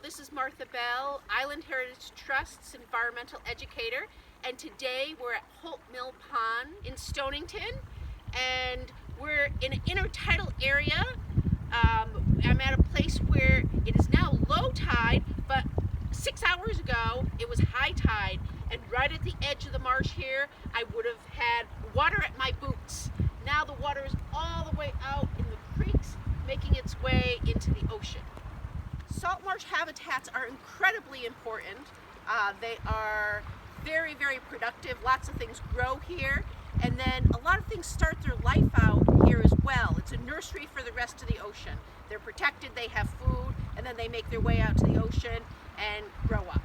this is Martha Bell, Island Heritage Trust's environmental educator, and today we're at Holt Mill Pond in Stonington, and we're in an intertidal area. I'm at a place where it is now low tide, but 6 hours ago it was high tide, and right at the edge of the marsh here I would have had water at my boots. Now the water is all the way out in the creeks, making its way into the ocean. Salt marsh habitats are incredibly important. They are very, very productive. Lots of things grow here, and then a lot of things start their life out here as well. It's a nursery for the rest of the ocean. They're protected, they have food, and then they make their way out to the ocean and grow up.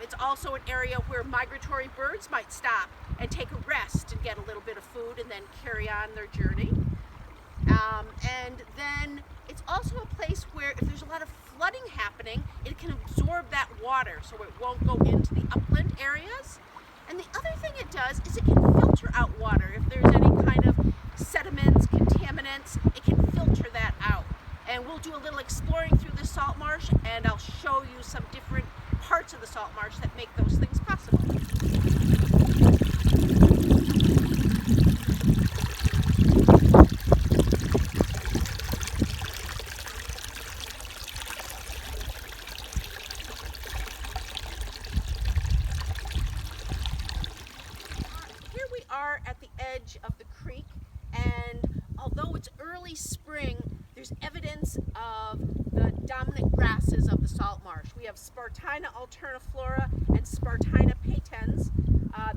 It's also an area where migratory birds might stop and take a rest and get a little bit of food and then carry on their journey. And then it's also a place where if there's a lot of flooding happening, it can absorb that water so it won't go into the upland areas. And the other thing it does is it can filter out water. If there's any kind of sediments, contaminants, it can filter that out. And we'll do a little exploring through the salt marsh, and I'll show you some different parts of the salt marsh that make those things possible. Here we are at the edge of the creek, and although it's early spring, there's evidence of the dominant grasses of the salt marsh. We have Spartina alterniflora and Spartina patens.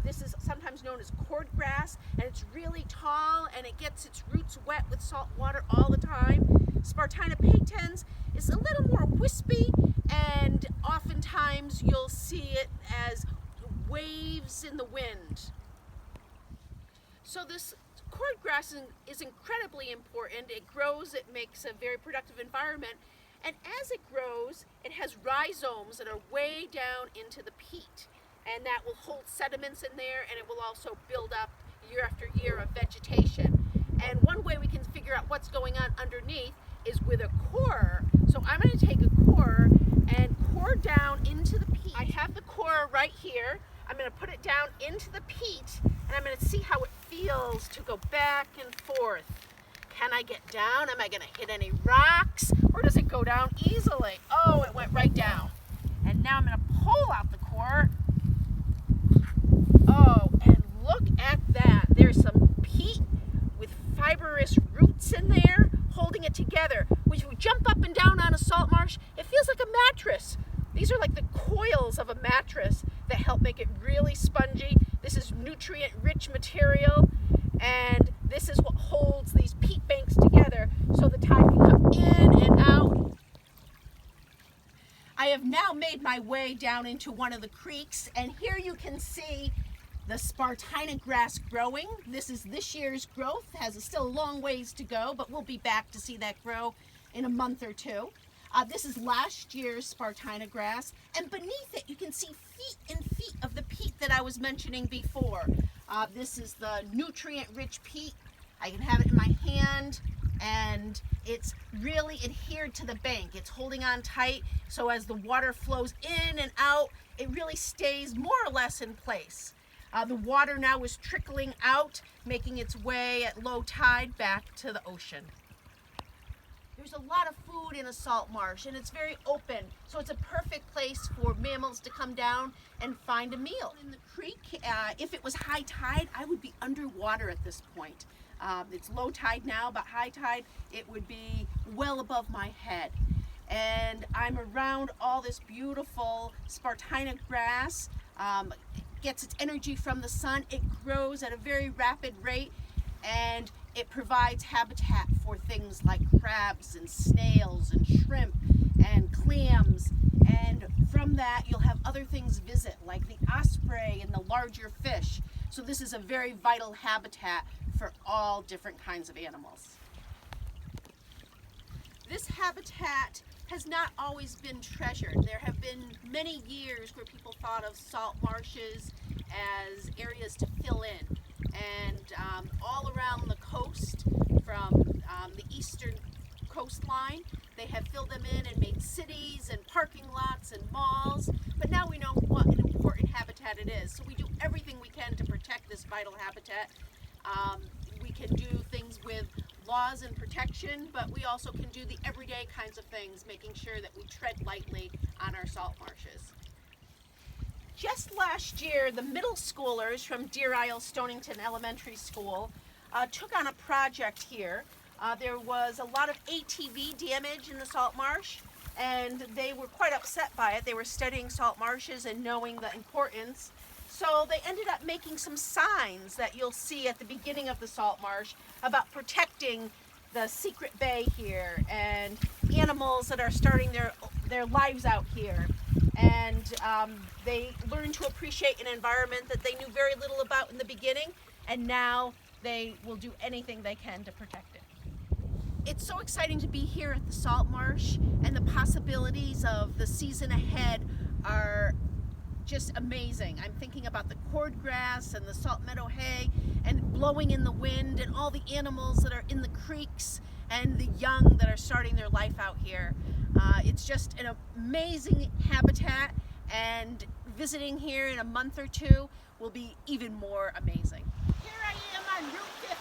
This is sometimes known as cordgrass, and it's really tall and it gets its roots wet with salt water all the time. Spartina patens is a little more wispy, and oftentimes you'll see it as waves in the wind. So this cordgrass is incredibly important. It grows, it makes a very productive environment, and as it grows, it has rhizomes that are way down into the peat, and that will hold sediments in there, and it will also build up year after year of vegetation. And one way we can figure out what's going on underneath is with a core. So I'm going to take a core and core down into the peat. I have the core right here. I'm going to put it down into the peat, and I'm going to see how it feels to go back and forth. Can I get down? Am I going to hit any rocks? Or does it go down easily? Oh, it went right down. And now I'm going to pull out the core. Oh, and look at that. There's some peat with fibrous roots in there holding it together. When you jump up and down on a salt marsh, it feels like a mattress. These are like the coils of a mattress that help make it really spongy. This is nutrient-rich material, and this is what holds these peat banks together so the tide can come in and out. I have now made my way down into one of the creeks, and here you can see the Spartina grass growing. This is this year's growth. Has still a long ways to go, but we'll be back to see that grow in a month or two. This is last year's Spartina grass, and beneath it you can see feet and feet of the peat that I was mentioning before. This is the nutrient-rich peat. I can have it in my hand, and it's really adhered to the bank. It's holding on tight, so as the water flows in and out, it really stays more or less in place. The water now is trickling out, making its way at low tide back to the ocean. There's a lot of food in a salt marsh, and it's very open, so it's a perfect place for mammals to come down and find a meal. In the creek, if it was high tide, I would be underwater at this point. It's low tide now, but high tide, it would be well above my head. And I'm around all this beautiful Spartina grass. Gets its energy from the sun. It grows at a very rapid rate, and it provides habitat for things like crabs and snails and shrimp and clams, and from that you'll have other things visit like the osprey and the larger fish. So this is a very vital habitat for all different kinds of animals. This habitat has not always been treasured. There have been many years where people thought of salt marshes as areas to fill in. And all around the coast, from the eastern coastline, they have filled them in and made cities and parking lots it is. So we do everything we can to protect this vital habitat. We can do things with laws and protection, but we also can do the everyday kinds of things, making sure that we tread lightly on our salt marshes. Just last year, the middle schoolers from Deer Isle Stonington Elementary School took on a project here. There was a lot of ATV damage in the salt marsh, and they were quite upset by it. They were studying salt marshes and knowing the importance. So they ended up making some signs that you'll see at the beginning of the salt marsh about protecting the secret bay here and animals that are starting their lives out here. And they learned to appreciate an environment that they knew very little about in the beginning, and now they will do anything they can to protect it. It's so exciting to be here at the salt marsh, and the possibilities of the season ahead are just amazing. I'm thinking about the cordgrass and the salt meadow hay and blowing in the wind and all the animals that are in the creeks and the young that are starting their life out here. It's just an amazing habitat, and visiting here in a month or two will be even more amazing. Here I am on Route 50.